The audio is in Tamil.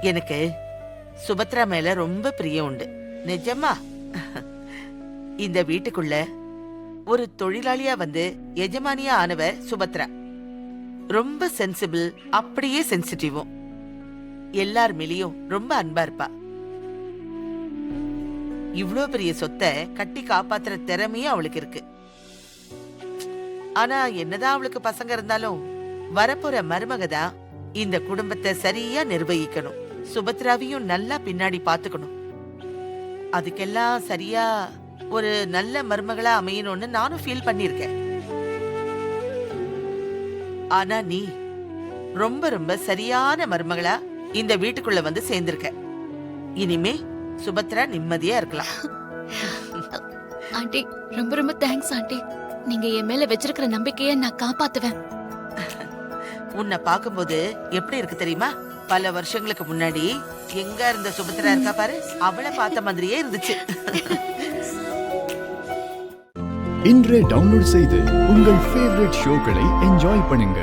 எனக்கு சுபத்ரா மேல ரொம்ப பிரியம் உண்டு. நிஜமா. இந்த வீட்டுக்குள்ள ஒரு தொழிலாளியா வந்து எஜமானியா ஆனவ சுபத்ரா. ரொம்ப சென்சிபிள், அப்படியே சென்சிட்டிவும். எல்லார் மேலயும் ரொம்ப அன்பா இருப்பா. இவ்ளோ பெரிய சொத்தை கட்டி காப்பாத்துற திறமையும் அவளுக்கு இருக்கு. ஆனா என்னதான் அவளுக்கு பசங்க இருந்தாலும் வரப்போற மருமக தான் இந்த குடும்பத்தை சரியா நிர்வகிக்கணும். சுபத்ராவையும் நல்லா பின்னாடி பாத்துக்கணும். அதுக்கெல்லாம் சரியா ஒரு நல்ல மருமகளா அமையணும்னு நானும் ஃபீல் பண்ணிருக்கேன். ஆனா நீ ரொம்ப ரொம்ப சரியான மருமகளா இந்த வீட்டுக்குள்ள வந்து சேர்ந்திருக்க. இனிமே சுபத்ரா நிம்மதியா இருக்கலாம். ஆண்டி, ரொம்ப ரொம்ப தேங்க்ஸ் ஆண்டி. நீங்க என் மேல வச்சிருக்கிற நம்பிக்கையை நான் காப்பாத்துவேன். உன்னை பாக்கும்போது எப்படி இருக்கு தெரியுமா? பல வருஷங்களுக்கு முன்னாடி எங்க இருந்த சுபத்ரா இருக்கா பாரு, அவளை பார்த்த மாதிரியே இருந்துச்சு. இன்றே டவுன்லோட் செய்து உங்கள் ஃபேவரட் ஷோக்களை என்ஜாய் பண்ணுங்க.